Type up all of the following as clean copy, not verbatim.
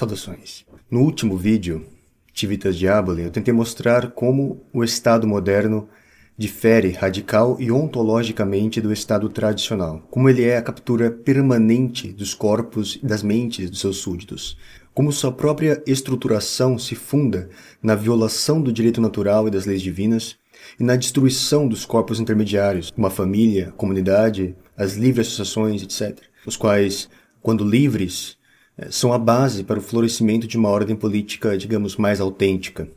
Saudações. No último vídeo, Civitas Diaboli, eu tentei mostrar como o Estado moderno difere radical e ontologicamente do Estado tradicional, como ele é a captura permanente dos corpos e das mentes dos seus súditos, como sua própria estruturação se funda na violação do direito natural e das leis divinas e na destruição dos corpos intermediários, como a família, a comunidade, as livres associações, etc., os quais, quando livres, são a base para o florescimento de uma ordem política, digamos, mais autêntica.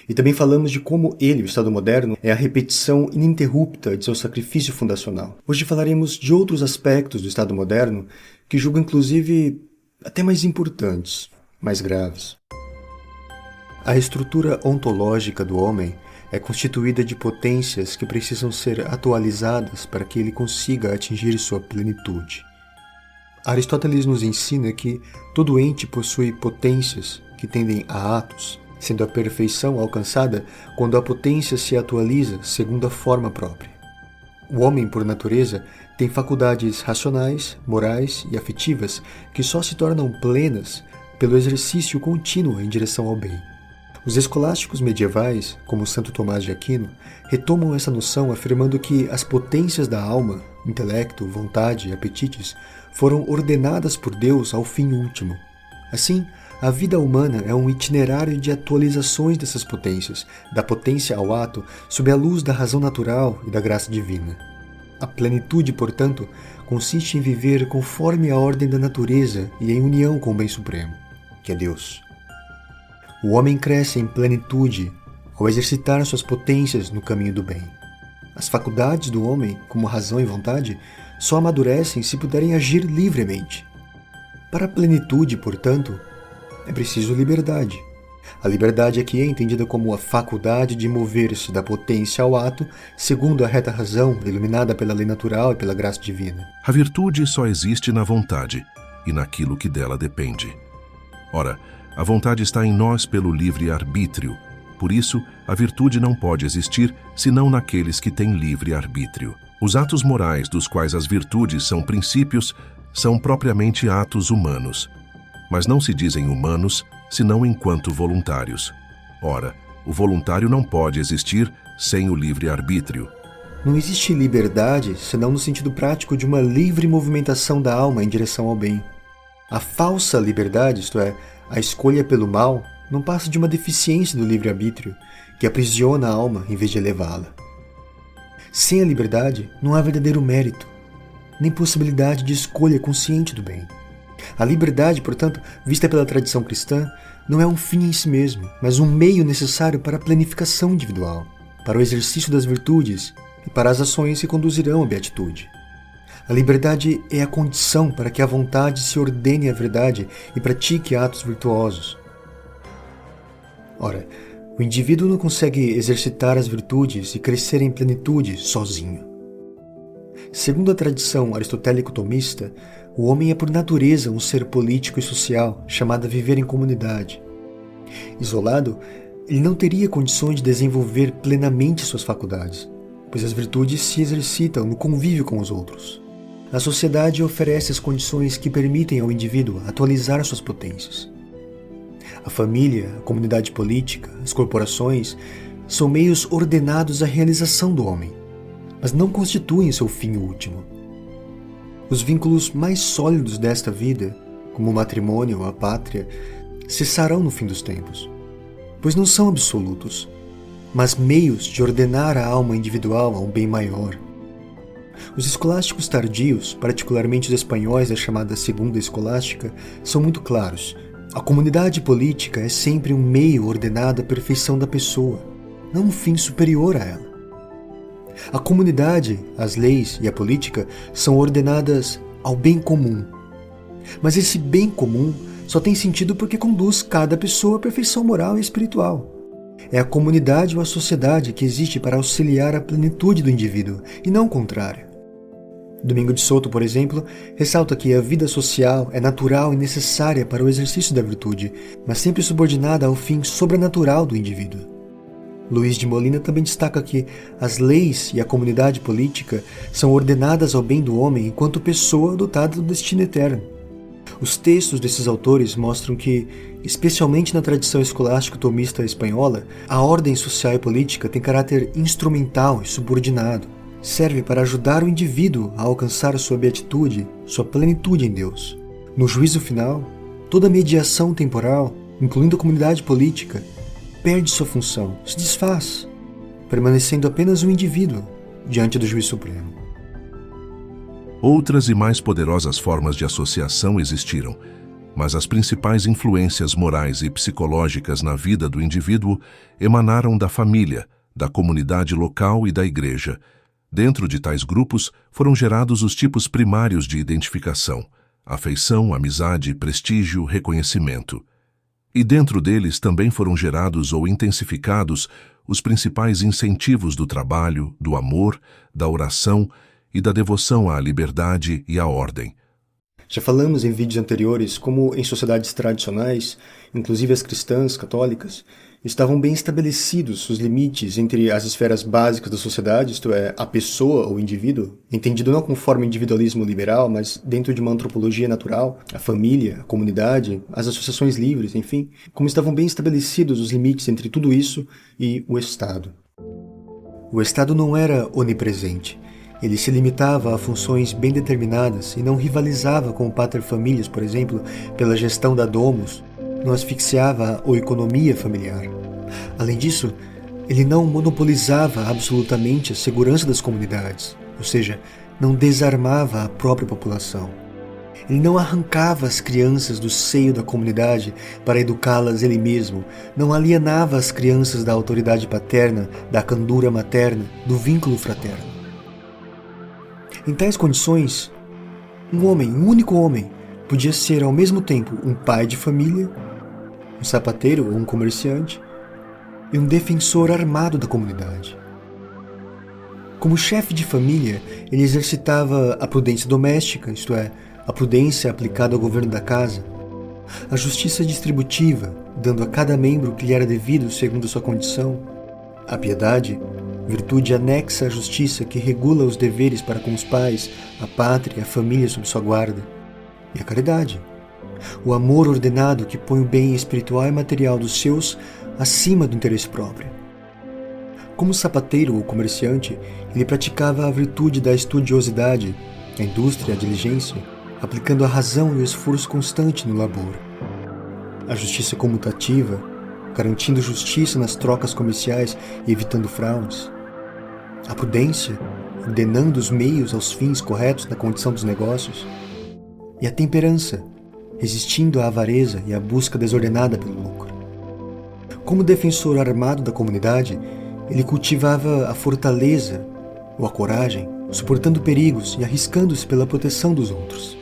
E também falamos de como ele, o Estado moderno, é a repetição ininterrupta de seu sacrifício fundacional. Hoje falaremos de outros aspectos do Estado moderno que julgo, inclusive, até mais importantes, mais graves. A estrutura ontológica do homem é constituída de potências que precisam ser atualizadas para que ele consiga atingir sua plenitude. Aristóteles nos ensina que todo ente possui potências que tendem a atos, sendo a perfeição alcançada quando a potência se atualiza segundo a forma própria. O homem, por natureza, tem faculdades racionais, morais e afetivas que só se tornam plenas pelo exercício contínuo em direção ao bem. Os escolásticos medievais, como Santo Tomás de Aquino, retomam essa noção afirmando que as potências da alma, intelecto, vontade e apetites, foram ordenadas por Deus ao fim último. Assim, a vida humana é um itinerário de atualizações dessas potências, da potência ao ato, sob a luz da razão natural e da graça divina. A plenitude, portanto, consiste em viver conforme a ordem da natureza e em união com o bem supremo, que é Deus. O homem cresce em plenitude ao exercitar suas potências no caminho do bem. As faculdades do homem, como razão e vontade, só amadurecem se puderem agir livremente. Para a plenitude, portanto, é preciso liberdade. A liberdade aqui é entendida como a faculdade de mover-se da potência ao ato, segundo a reta razão, iluminada pela lei natural e pela graça divina. A virtude só existe na vontade e naquilo que dela depende. Ora, a vontade está em nós pelo livre-arbítrio. Por isso, a virtude não pode existir senão naqueles que têm livre-arbítrio. Os atos morais dos quais as virtudes são princípios são propriamente atos humanos, mas não se dizem humanos senão enquanto voluntários. Ora, o voluntário não pode existir sem o livre-arbítrio. Não existe liberdade senão no sentido prático de uma livre movimentação da alma em direção ao bem. A falsa liberdade, isto é, a escolha pelo mal, não passa de uma deficiência do livre-arbítrio, que aprisiona a alma em vez de elevá-la. Sem a liberdade, não há verdadeiro mérito, nem possibilidade de escolha consciente do bem. A liberdade, portanto, vista pela tradição cristã, não é um fim em si mesmo, mas um meio necessário para a planificação individual, para o exercício das virtudes e para as ações que conduzirão à beatitude. A liberdade é a condição para que a vontade se ordene à verdade e pratique atos virtuosos. Ora, o indivíduo não consegue exercitar as virtudes e crescer em plenitude sozinho. Segundo a tradição aristotélico-tomista, o homem é por natureza um ser político e social, chamado a viver em comunidade. Isolado, ele não teria condições de desenvolver plenamente suas faculdades, pois as virtudes se exercitam no convívio com os outros. A sociedade oferece as condições que permitem ao indivíduo atualizar suas potências. A família, a comunidade política, as corporações são meios ordenados à realização do homem, mas não constituem seu fim último. Os vínculos mais sólidos desta vida, como o matrimônio ou a pátria, cessarão no fim dos tempos, pois não são absolutos, mas meios de ordenar a alma individual a um bem maior. Os escolásticos tardios, particularmente os espanhóis da chamada Segunda Escolástica, são muito claros. A comunidade política é sempre um meio ordenado à perfeição da pessoa, não um fim superior a ela. A comunidade, as leis e a política são ordenadas ao bem comum. Mas esse bem comum só tem sentido porque conduz cada pessoa à perfeição moral e espiritual. É a comunidade ou a sociedade que existe para auxiliar a plenitude do indivíduo, e não o contrário. Domingo de Souto, por exemplo, ressalta que a vida social é natural e necessária para o exercício da virtude, mas sempre subordinada ao fim sobrenatural do indivíduo. Luís de Molina também destaca que as leis e a comunidade política são ordenadas ao bem do homem enquanto pessoa dotada do destino eterno. Os textos desses autores mostram que, especialmente na tradição escolástico-tomista espanhola, a ordem social e política tem caráter instrumental e subordinado. Serve para ajudar o indivíduo a alcançar sua beatitude, sua plenitude em Deus. No juízo final, toda mediação temporal, incluindo a comunidade política, perde sua função, se desfaz, permanecendo apenas um indivíduo diante do juiz supremo. Outras e mais poderosas formas de associação existiram, mas as principais influências morais e psicológicas na vida do indivíduo emanaram da família, da comunidade local e da igreja. Dentro de tais grupos foram gerados os tipos primários de identificação: afeição, amizade, prestígio, reconhecimento. E dentro deles também foram gerados ou intensificados os principais incentivos do trabalho, do amor, da oração e da devoção à liberdade e à ordem. Já falamos em vídeos anteriores como em sociedades tradicionais, inclusive as cristãs, católicas, estavam bem estabelecidos os limites entre as esferas básicas da sociedade, isto é, a pessoa ou indivíduo, entendido não conforme o individualismo liberal, mas dentro de uma antropologia natural, a família, a comunidade, as associações livres, enfim, como estavam bem estabelecidos os limites entre tudo isso e o Estado. O Estado não era onipresente. Ele se limitava a funções bem determinadas e não rivalizava com o pater familias, por exemplo, pela gestão da domus, não asfixiava a economia familiar. Além disso, ele não monopolizava absolutamente a segurança das comunidades, ou seja, não desarmava a própria população. Ele não arrancava as crianças do seio da comunidade para educá-las ele mesmo, não alienava as crianças da autoridade paterna, da candura materna, do vínculo fraterno. Em tais condições, um único homem, podia ser ao mesmo tempo um pai de família, um sapateiro ou um comerciante, e um defensor armado da comunidade. Como chefe de família, ele exercitava a prudência doméstica, isto é, a prudência aplicada ao governo da casa, a justiça distributiva, dando a cada membro o que lhe era devido segundo sua condição, a piedade, virtude anexa à justiça que regula os deveres para com os pais, a pátria e a família sob sua guarda, e a caridade, o amor ordenado que põe o bem espiritual e material dos seus acima do interesse próprio. Como sapateiro ou comerciante, ele praticava a virtude da estudiosidade, a indústria e a diligência, aplicando a razão e o esforço constante no labor. A justiça comutativa, garantindo justiça nas trocas comerciais e evitando fraudes. A prudência, ordenando os meios aos fins corretos na condição dos negócios. E a temperança, resistindo à avareza e à busca desordenada pelo lucro. Como defensor armado da comunidade, ele cultivava a fortaleza ou a coragem, suportando perigos e arriscando-se pela proteção dos outros.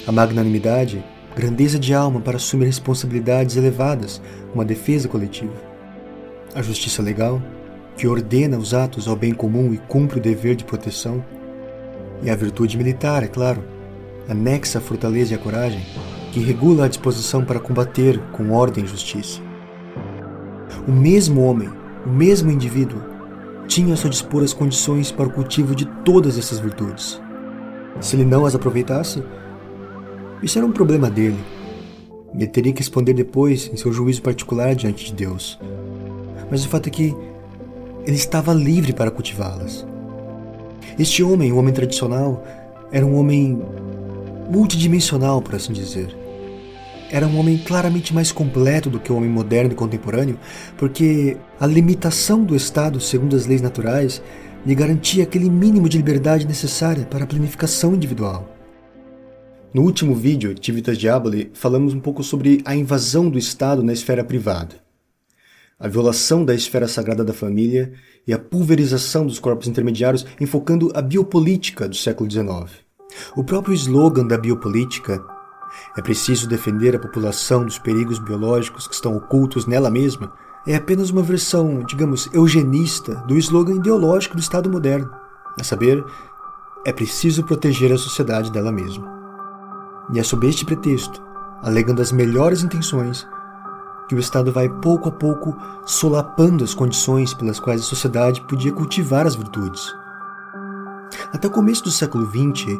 A magnanimidade, grandeza de alma para assumir responsabilidades elevadas, uma defesa coletiva. A justiça legal, que ordena os atos ao bem comum e cumpre o dever de proteção. E a virtude militar, é claro, anexa à fortaleza e à coragem, que regula a disposição para combater com ordem e justiça. O mesmo homem, o mesmo indivíduo, tinha a seu dispor as condições para o cultivo de todas essas virtudes. Se ele não as aproveitasse, isso era um problema dele. Ele teria que responder depois em seu juízo particular diante de Deus. Mas o fato é que ele estava livre para cultivá-las. Este homem, o homem tradicional, era um homem multidimensional, por assim dizer. Era um homem claramente mais completo do que o homem moderno e contemporâneo, porque a limitação do Estado, segundo as leis naturais, lhe garantia aquele mínimo de liberdade necessária para a planificação individual. No último vídeo, Civitas Diaboli, falamos um pouco sobre a invasão do Estado na esfera privada, a violação da esfera sagrada da família e a pulverização dos corpos intermediários, enfocando a biopolítica do século XIX. O próprio slogan da biopolítica, é preciso defender a população dos perigos biológicos que estão ocultos nela mesma, é apenas uma versão, digamos, eugenista do slogan ideológico do Estado moderno, a saber, é preciso proteger a sociedade dela mesma. E é sob este pretexto, alegando as melhores intenções, que o Estado vai pouco a pouco solapando as condições pelas quais a sociedade podia cultivar as virtudes. Até o começo do século XX,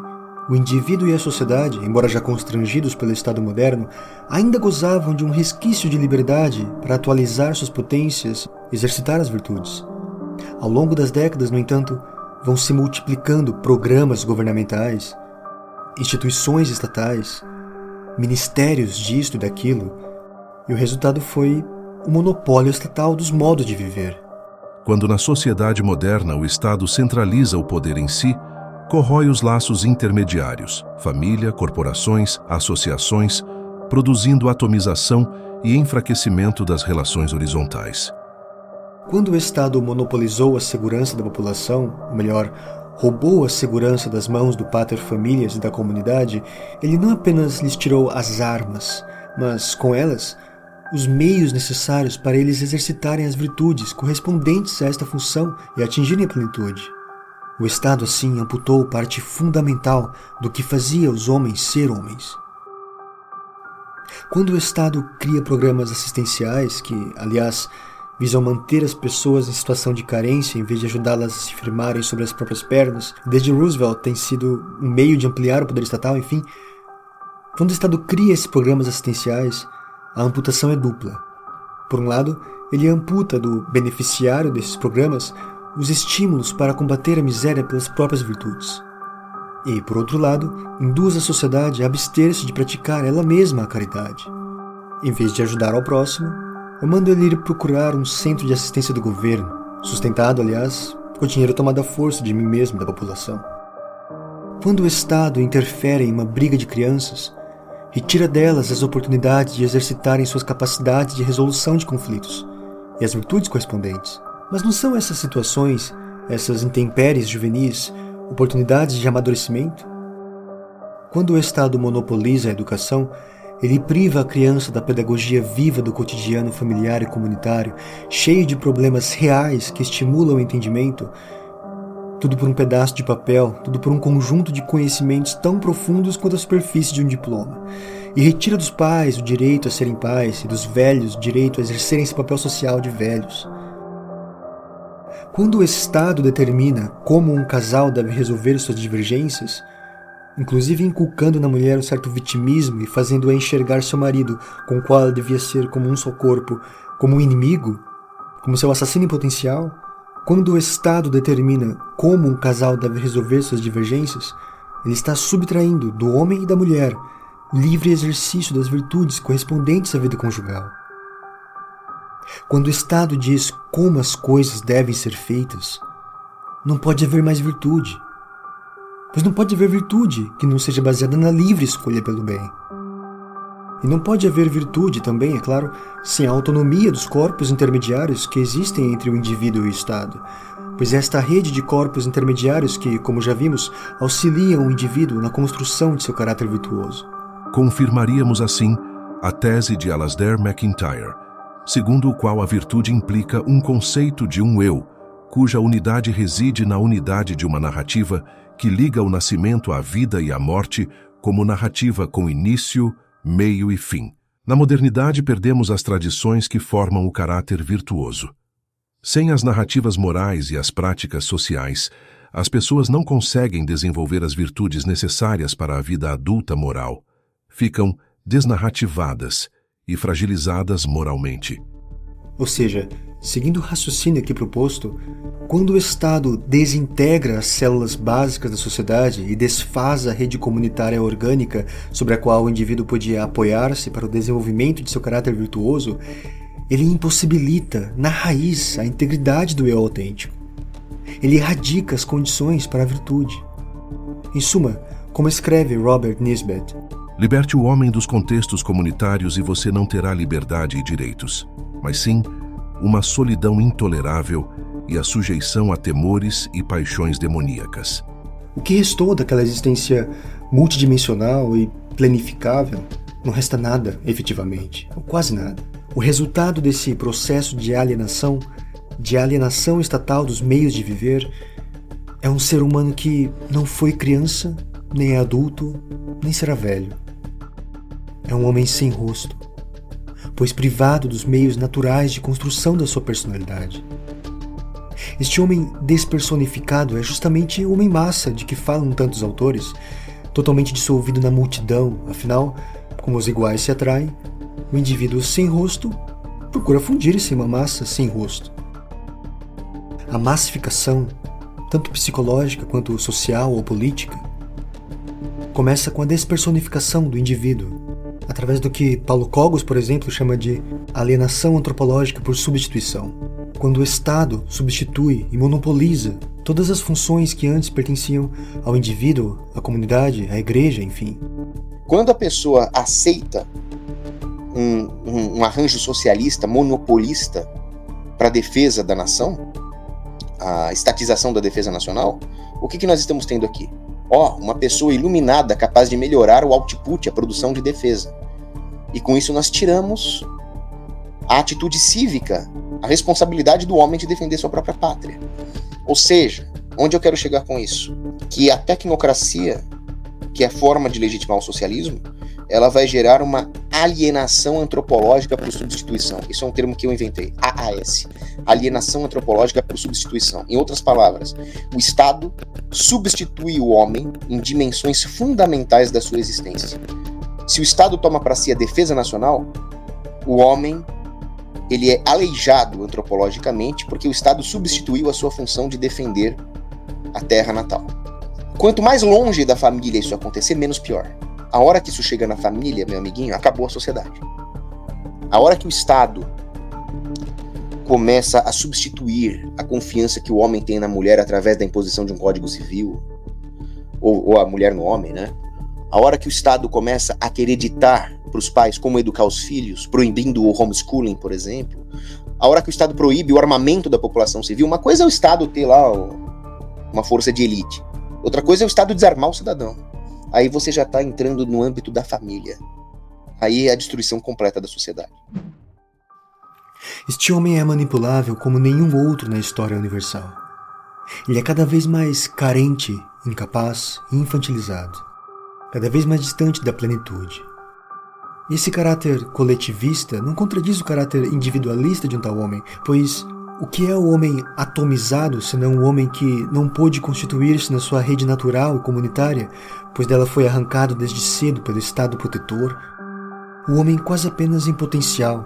O indivíduo e a sociedade, embora já constrangidos pelo Estado moderno, ainda gozavam de um resquício de liberdade para atualizar suas potências e exercitar as virtudes. Ao longo das décadas, no entanto, vão se multiplicando programas governamentais, instituições estatais, ministérios disto e daquilo, e o resultado foi o monopólio estatal dos modos de viver. Quando na sociedade moderna o Estado centraliza o poder em si, corrói os laços intermediários, família, corporações, associações, produzindo atomização e enfraquecimento das relações horizontais. Quando o Estado monopolizou a segurança da população, ou melhor, roubou a segurança das mãos do pater familias e da comunidade, ele não apenas lhes tirou as armas, mas, com elas, os meios necessários para eles exercitarem as virtudes correspondentes a esta função e atingirem a plenitude. O Estado, assim, amputou parte fundamental do que fazia os homens ser homens. Quando o Estado cria programas assistenciais que, aliás, visam manter as pessoas em situação de carência em vez de ajudá-las a se firmarem sobre as próprias pernas, desde Roosevelt tem sido um meio de ampliar o poder estatal, enfim. Quando o Estado cria esses programas assistenciais, a amputação é dupla. Por um lado, ele amputa do beneficiário desses programas os estímulos para combater a miséria pelas próprias virtudes. E, por outro lado, induz a sociedade a abster-se de praticar ela mesma a caridade. Em vez de ajudar ao próximo, eu mando ele ir procurar um centro de assistência do governo, sustentado, aliás, com dinheiro tomado à força de mim mesmo e da população. Quando o Estado interfere em uma briga de crianças, retira delas as oportunidades de exercitarem suas capacidades de resolução de conflitos e as virtudes correspondentes. Mas não são essas situações, essas intempéries juvenis, oportunidades de amadurecimento? Quando o Estado monopoliza a educação, ele priva a criança da pedagogia viva do cotidiano familiar e comunitário, cheio de problemas reais que estimulam o entendimento, tudo por um pedaço de papel, tudo por um conjunto de conhecimentos tão profundos quanto a superfície de um diploma, e retira dos pais o direito a serem pais e dos velhos o direito a exercerem esse papel social de velhos. Quando o Estado determina como um casal deve resolver suas divergências, inclusive inculcando na mulher um certo vitimismo e fazendo-a enxergar seu marido, com o qual ela devia ser como um só corpo, como um inimigo, como seu assassino em potencial, quando o Estado determina como um casal deve resolver suas divergências, ele está subtraindo do homem e da mulher o livre exercício das virtudes correspondentes à vida conjugal. Quando o Estado diz como as coisas devem ser feitas, não pode haver mais virtude. Pois não pode haver virtude que não seja baseada na livre escolha pelo bem. E não pode haver virtude também, é claro, sem a autonomia dos corpos intermediários que existem entre o indivíduo e o Estado, pois é esta rede de corpos intermediários que, como já vimos, auxiliam o indivíduo na construção de seu caráter virtuoso. Confirmaríamos assim a tese de Alasdair MacIntyre, segundo o qual a virtude implica um conceito de um eu, cuja unidade reside na unidade de uma narrativa que liga o nascimento à vida e à morte como narrativa com início, meio e fim. Na modernidade perdemos as tradições que formam o caráter virtuoso. Sem as narrativas morais e as práticas sociais, as pessoas não conseguem desenvolver as virtudes necessárias para a vida adulta moral. Ficam desnarrativadas e fragilizadas moralmente. Ou seja, seguindo o raciocínio aqui proposto, quando o Estado desintegra as células básicas da sociedade e desfaz a rede comunitária orgânica sobre a qual o indivíduo podia apoiar-se para o desenvolvimento de seu caráter virtuoso, ele impossibilita, na raiz, a integridade do eu autêntico. Ele erradica as condições para a virtude. Em suma, como escreve Robert Nisbet, liberte o homem dos contextos comunitários e você não terá liberdade e direitos, mas sim uma solidão intolerável e a sujeição a temores e paixões demoníacas. O que restou daquela existência multidimensional e planificável? Não resta nada, efetivamente, ou quase nada. O resultado desse processo de alienação estatal dos meios de viver, é um ser humano que não foi criança, nem é adulto, nem será velho. É um homem sem rosto, pois privado dos meios naturais de construção da sua personalidade. Este homem despersonificado é justamente o homem-massa de que falam tantos autores, totalmente dissolvido na multidão. Afinal, como os iguais se atraem, o indivíduo sem rosto procura fundir-se em uma massa sem rosto. A massificação, tanto psicológica quanto social ou política, começa com a despersonificação do indivíduo, através do que Paulo Cogos, por exemplo, chama de alienação antropológica por substituição, quando o Estado substitui e monopoliza todas as funções que antes pertenciam ao indivíduo, à comunidade, à igreja, enfim. Quando a pessoa aceita um arranjo socialista, monopolista para a defesa da nação, a estatização da defesa nacional, o que nós estamos tendo aqui? Uma pessoa iluminada capaz de melhorar o output, a produção de defesa. E com isso nós tiramos a atitude cívica, a responsabilidade do homem de defender sua própria pátria. Ou seja, onde eu quero chegar com isso? Que a tecnocracia, que é a forma de legitimar o socialismo, ela vai gerar uma alienação antropológica por substituição. Isso é um termo que eu inventei, AAS. Alienação antropológica por substituição. Em outras palavras, o Estado substitui o homem em dimensões fundamentais da sua existência. Se o Estado toma para si a defesa nacional, o homem ele é aleijado antropologicamente porque o Estado substituiu a sua função de defender a terra natal. Quanto mais longe da família isso acontecer, menos pior. A hora que isso chega na família, meu amiguinho, acabou a sociedade. A hora que o Estado começa a substituir a confiança que o homem tem na mulher através da imposição de um código civil, ou a mulher no homem, né? A hora que o Estado começa a querer ditar para os pais como educar os filhos, proibindo o homeschooling, por exemplo. A hora que o Estado proíbe o armamento da população civil. Uma coisa é o Estado ter lá uma força de elite. Outra coisa é o Estado desarmar o cidadão. Aí você já está entrando no âmbito da família. Aí é a destruição completa da sociedade. Este homem é manipulável como nenhum outro na história universal. Ele é cada vez mais carente, incapaz e infantilizado. Cada vez mais distante da plenitude. E esse caráter coletivista não contradiz o caráter individualista de um tal homem, pois o que é o homem atomizado, senão o homem que não pôde constituir-se na sua rede natural e comunitária, pois dela foi arrancado desde cedo pelo Estado protetor? O homem quase apenas em potencial.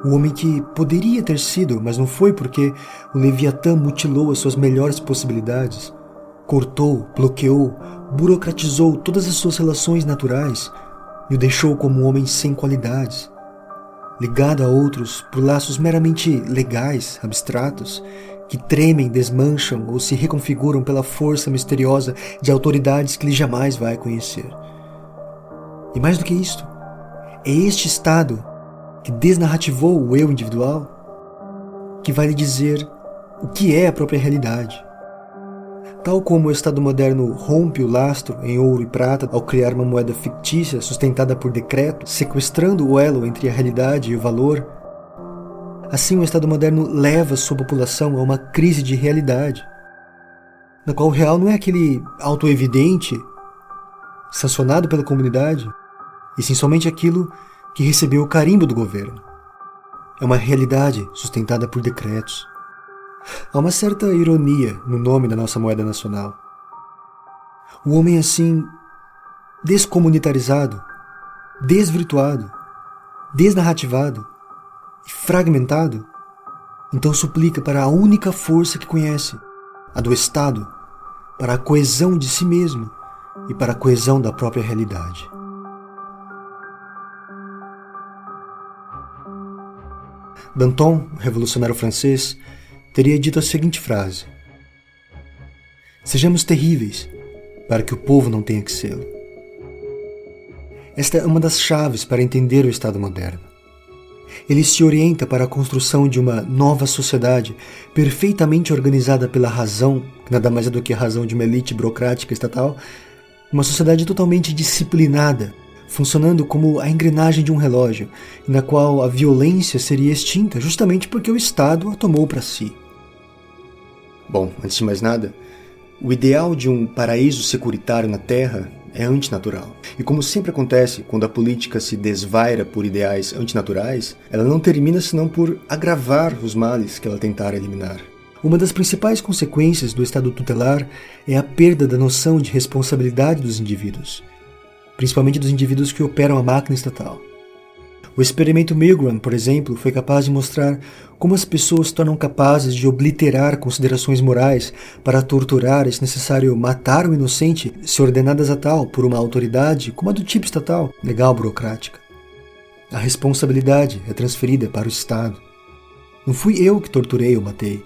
O homem que poderia ter sido, mas não foi porque o Leviatã mutilou as suas melhores possibilidades, cortou, bloqueou, burocratizou todas as suas relações naturais e o deixou como um homem sem qualidades, ligado a outros por laços meramente legais, abstratos, que tremem, desmancham ou se reconfiguram pela força misteriosa de autoridades que ele jamais vai conhecer. E mais do que isto, é este estado que desnarrativou o eu individual que vai lhe dizer o que é a própria realidade. Tal como o Estado moderno rompe o lastro em ouro e prata ao criar uma moeda fictícia sustentada por decreto, sequestrando o elo entre a realidade e o valor, assim o Estado moderno leva sua população a uma crise de realidade, na qual o real não é aquele autoevidente, sancionado pela comunidade, e sim somente aquilo que recebeu o carimbo do governo. É uma realidade sustentada por decretos. Há uma certa ironia no nome da nossa moeda nacional. O homem assim, descomunitarizado, desvirtuado, desnarrativado e fragmentado, então suplica para a única força que conhece, a do Estado, para a coesão de si mesmo e para a coesão da própria realidade. Danton, revolucionário francês, teria dito a seguinte frase: sejamos terríveis, para que o povo não tenha que sê-lo. Esta é uma das chaves para entender o Estado moderno. Ele se orienta para a construção de uma nova sociedade perfeitamente organizada pela razão, que nada mais é do que a razão de uma elite burocrática estatal, uma sociedade totalmente disciplinada, funcionando como a engrenagem de um relógio, na qual a violência seria extinta justamente porque o Estado a tomou para si. Bom, antes de mais nada, o ideal de um paraíso securitário na Terra é antinatural. E como sempre acontece quando a política se desvaira por ideais antinaturais, ela não termina senão por agravar os males que ela tentar eliminar. Uma das principais consequências do estado tutelar é a perda da noção de responsabilidade dos indivíduos, principalmente dos indivíduos que operam a máquina estatal. O experimento Milgram, por exemplo, foi capaz de mostrar como as pessoas se tornam capazes de obliterar considerações morais para torturar e, se necessário, matar o inocente se ordenadas a tal por uma autoridade como a do tipo estatal, legal burocrática. A responsabilidade é transferida para o Estado. Não fui eu que torturei ou matei.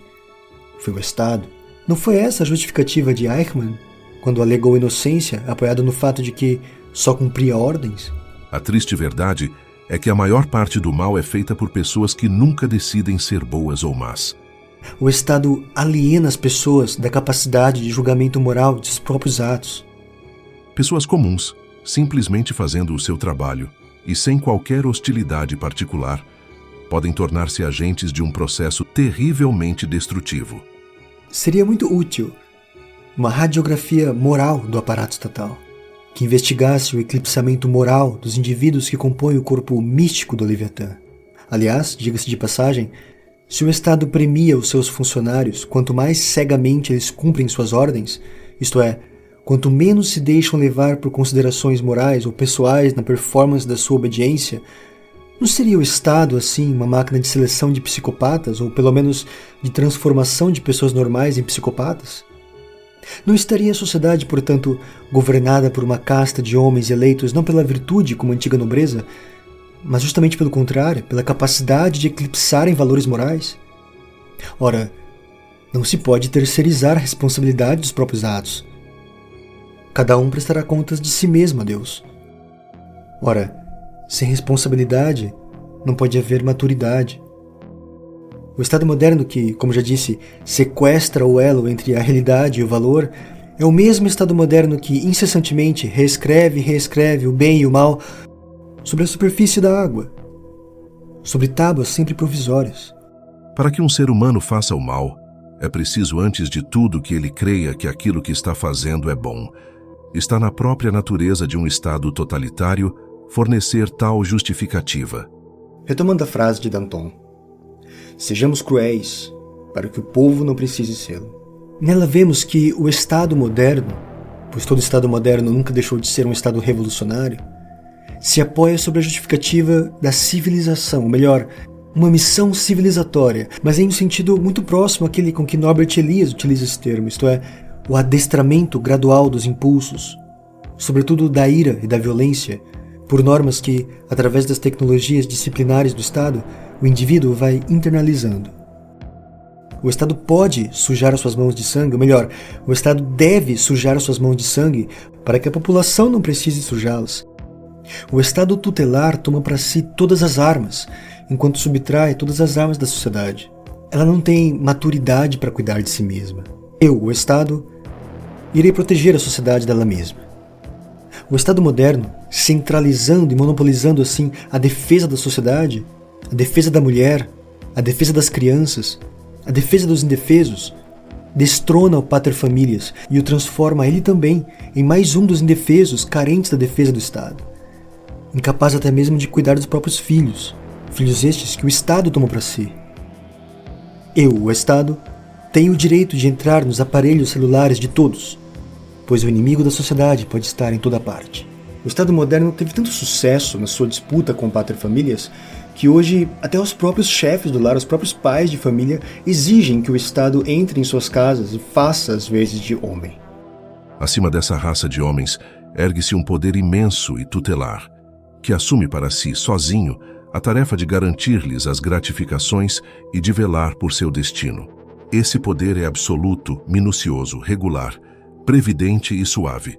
Foi o Estado. Não foi essa a justificativa de Eichmann, quando alegou inocência apoiado no fato de que só cumpria ordens? A triste verdade é que a maior parte do mal é feita por pessoas que nunca decidem ser boas ou más. O Estado aliena as pessoas da capacidade de julgamento moral de seus próprios atos. Pessoas comuns, simplesmente fazendo o seu trabalho e sem qualquer hostilidade particular, podem tornar-se agentes de um processo terrivelmente destrutivo. Seria muito útil uma radiografia moral do aparato estatal, que investigasse o eclipsamento moral dos indivíduos que compõem o corpo místico do Leviatã. Aliás, diga-se de passagem, se o Estado premia os seus funcionários quanto mais cegamente eles cumprem suas ordens, isto é, quanto menos se deixam levar por considerações morais ou pessoais na performance da sua obediência, não seria o Estado, assim, uma máquina de seleção de psicopatas, ou pelo menos de transformação de pessoas normais em psicopatas? Não estaria a sociedade, portanto, governada por uma casta de homens eleitos não pela virtude, como a antiga nobreza, mas justamente pelo contrário, pela capacidade de eclipsarem valores morais? Ora, não se pode terceirizar a responsabilidade dos próprios atos. Cada um prestará contas de si mesmo a Deus. Ora, sem responsabilidade, não pode haver maturidade. O Estado moderno que, como já disse, sequestra o elo entre a realidade e o valor, é o mesmo Estado moderno que incessantemente reescreve e reescreve o bem e o mal sobre a superfície da água, sobre tábuas sempre provisórias. Para que um ser humano faça o mal, é preciso antes de tudo que ele creia que aquilo que está fazendo é bom. Está na própria natureza de um Estado totalitário fornecer tal justificativa. Retomando a frase de Danton, sejamos cruéis, para que o povo não precise sê-lo. Nela vemos que o Estado moderno, pois todo Estado moderno nunca deixou de ser um Estado revolucionário, se apoia sobre a justificativa da civilização, ou melhor, uma missão civilizatória, mas em um sentido muito próximo àquele com que Norbert Elias utiliza esse termo, isto é, o adestramento gradual dos impulsos, sobretudo da ira e da violência, por normas que, através das tecnologias disciplinares do Estado, o indivíduo vai internalizando. O Estado pode sujar as suas mãos de sangue, ou melhor, o Estado deve sujar as suas mãos de sangue para que a população não precise sujá-las. O Estado tutelar toma para si todas as armas, enquanto subtrai todas as armas da sociedade. Ela não tem maturidade para cuidar de si mesma. Eu, o Estado, irei proteger a sociedade dela mesma. O Estado moderno, centralizando e monopolizando assim a defesa da sociedade, a defesa da mulher, a defesa das crianças, a defesa dos indefesos, destrona o pater familias e o transforma ele também em mais um dos indefesos carentes da defesa do Estado, incapaz até mesmo de cuidar dos próprios filhos, filhos estes que o Estado tomou para si. Eu, o Estado, tenho o direito de entrar nos aparelhos celulares de todos, pois o inimigo da sociedade pode estar em toda parte. O Estado moderno teve tanto sucesso na sua disputa com o pater familias que hoje até os próprios chefes do lar, os próprios pais de família, exigem que o Estado entre em suas casas e faça as vezes de homem. Acima dessa raça de homens, ergue-se um poder imenso e tutelar, que assume para si, sozinho, a tarefa de garantir-lhes as gratificações e de velar por seu destino. Esse poder é absoluto, minucioso, regular, previdente e suave.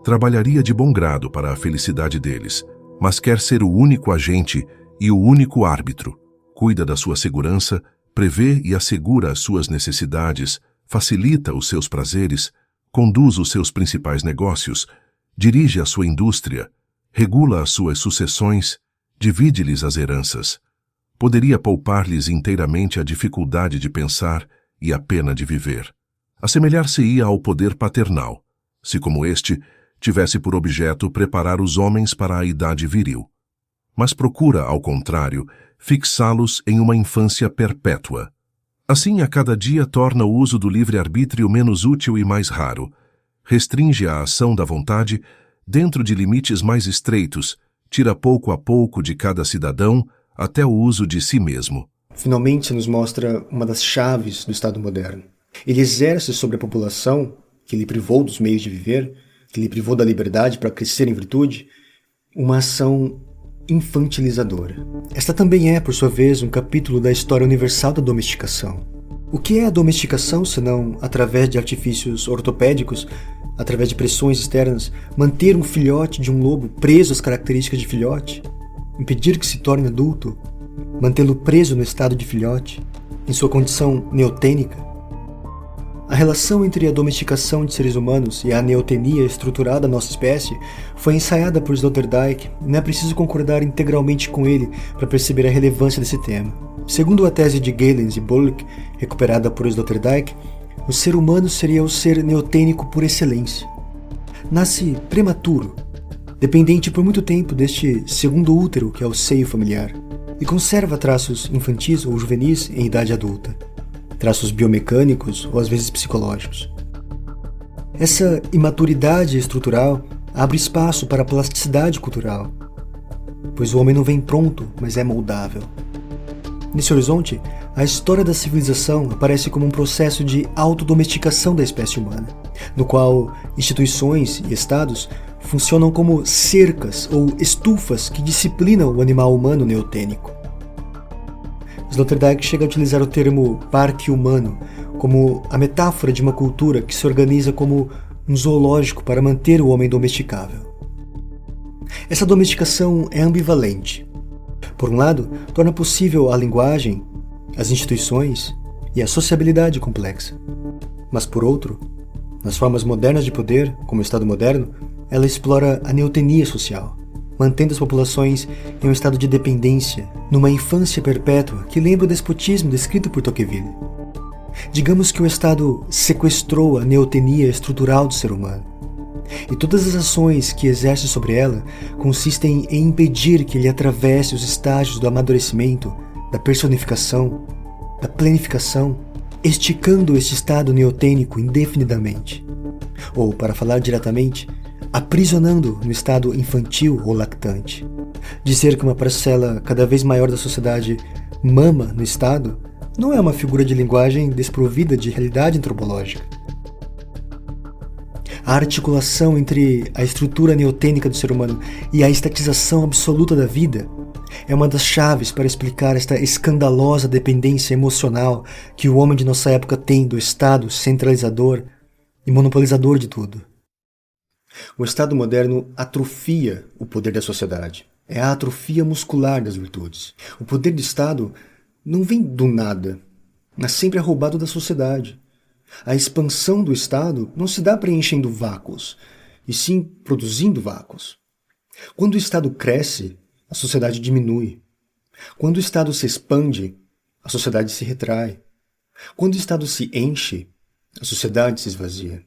Trabalharia de bom grado para a felicidade deles, mas quer ser o único agente e o único árbitro. Cuida da sua segurança, prevê e assegura as suas necessidades, facilita os seus prazeres, conduz os seus principais negócios, dirige a sua indústria, regula as suas sucessões, divide-lhes as heranças. Poderia poupar-lhes inteiramente a dificuldade de pensar e a pena de viver. Assemelhar-se-ia ao poder paternal, se como este tivesse por objeto preparar os homens para a idade viril. Mas procura, ao contrário, fixá-los em uma infância perpétua. Assim, a cada dia torna o uso do livre-arbítrio menos útil e mais raro. Restringe a ação da vontade dentro de limites mais estreitos, tira pouco a pouco de cada cidadão até o uso de si mesmo. Finalmente nos mostra uma das chaves do Estado moderno. Ele exerce sobre a população, que lhe privou dos meios de viver, que lhe privou da liberdade para crescer em virtude, uma ação infantilizadora. Esta também é, por sua vez, um capítulo da história universal da domesticação. O que é a domesticação, senão, através de artifícios ortopédicos, através de pressões externas, manter um filhote de um lobo preso às características de filhote, impedir que se torne adulto, mantê-lo preso no estado de filhote, em sua condição neotênica? A relação entre a domesticação de seres humanos e a neotenia estrutural da nossa espécie foi ensaiada por Sloterdijk e não é preciso concordar integralmente com ele para perceber a relevância desse tema. Segundo a tese de Galens e Bullock, recuperada por Sloterdijk, o ser humano seria o ser neotênico por excelência. Nasce prematuro, dependente por muito tempo deste segundo útero que é o seio familiar, e conserva traços infantis ou juvenis em idade adulta, traços biomecânicos ou às vezes psicológicos. Essa imaturidade estrutural abre espaço para a plasticidade cultural, pois o homem não vem pronto, mas é moldável. Nesse horizonte, a história da civilização aparece como um processo de autodomesticação da espécie humana, no qual instituições e estados funcionam como cercas ou estufas que disciplinam o animal humano neotênico. Sloterdijk chega a utilizar o termo parque humano como a metáfora de uma cultura que se organiza como um zoológico para manter o homem domesticável. Essa domesticação é ambivalente. Por um lado, torna possível a linguagem, as instituições e a sociabilidade complexa. Mas por outro, nas formas modernas de poder, como o Estado moderno, ela explora a neotenia social, mantendo as populações em um estado de dependência, numa infância perpétua que lembra o despotismo descrito por Tocqueville. Digamos que o Estado sequestrou a neotenia estrutural do ser humano, e todas as ações que exerce sobre ela consistem em impedir que ele atravesse os estágios do amadurecimento, da personificação, da plenificação, esticando este estado neotênico indefinidamente. Ou, para falar diretamente, aprisionando no estado infantil ou lactante. Dizer que uma parcela cada vez maior da sociedade mama no Estado não é uma figura de linguagem desprovida de realidade antropológica. A articulação entre a estrutura neotênica do ser humano e a estatização absoluta da vida é uma das chaves para explicar esta escandalosa dependência emocional que o homem de nossa época tem do Estado centralizador e monopolizador de tudo. O Estado moderno atrofia o poder da sociedade. É a atrofia muscular das virtudes. O poder do Estado não vem do nada, mas sempre é roubado da sociedade. A expansão do Estado não se dá preenchendo vácuos, e sim produzindo vácuos. Quando o Estado cresce, a sociedade diminui. Quando o Estado se expande, a sociedade se retrai. Quando o Estado se enche, a sociedade se esvazia.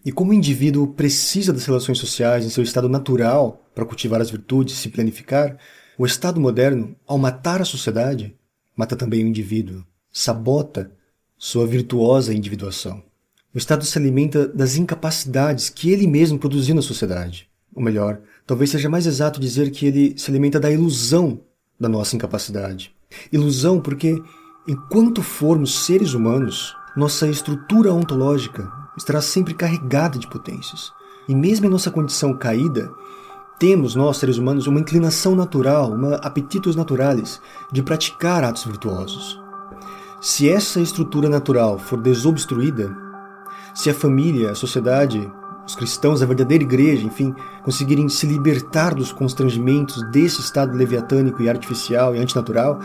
E como o indivíduo precisa das relações sociais em seu estado natural para cultivar as virtudes e se planificar, o Estado moderno, ao matar a sociedade, mata também o indivíduo, sabota sua virtuosa individuação. O Estado se alimenta das incapacidades que ele mesmo produziu na sociedade. Ou melhor, talvez seja mais exato dizer que ele se alimenta da ilusão da nossa incapacidade. Ilusão porque, enquanto formos seres humanos, nossa estrutura ontológica estará sempre carregada de potências. E mesmo em nossa condição caída, temos, nós, seres humanos, uma inclinação natural, uma apetitos naturais de praticar atos virtuosos. Se essa estrutura natural for desobstruída, se a família, a sociedade, os cristãos, a verdadeira igreja, enfim, conseguirem se libertar dos constrangimentos desse estado leviatânico e artificial e antinatural,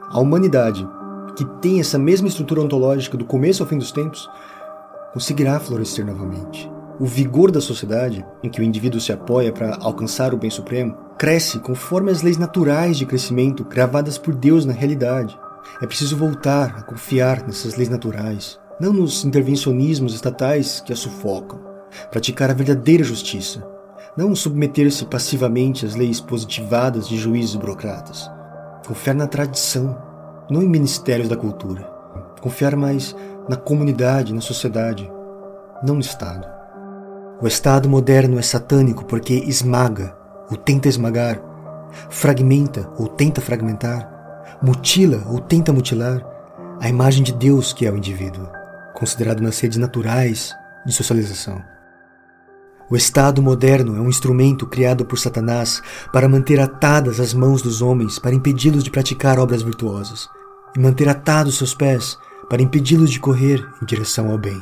a humanidade, que tem essa mesma estrutura ontológica do começo ao fim dos tempos, conseguirá florescer novamente. O vigor da sociedade, em que o indivíduo se apoia para alcançar o bem supremo, cresce conforme as leis naturais de crescimento gravadas por Deus na realidade. É preciso voltar a confiar nessas leis naturais, não nos intervencionismos estatais que a sufocam. Praticar a verdadeira justiça, não submeter-se passivamente às leis positivadas de juízes burocratas. Confiar na tradição, não em ministérios da cultura. confiar mais na comunidade, na sociedade, não no Estado. O Estado moderno é satânico porque esmaga ou tenta esmagar, fragmenta ou tenta fragmentar, mutila ou tenta mutilar a imagem de Deus que é o indivíduo, considerado nas redes naturais de socialização. O Estado moderno é um instrumento criado por Satanás para manter atadas as mãos dos homens para impedi-los de praticar obras virtuosas e manter atados seus pés para impedi-los de correr em direção ao bem.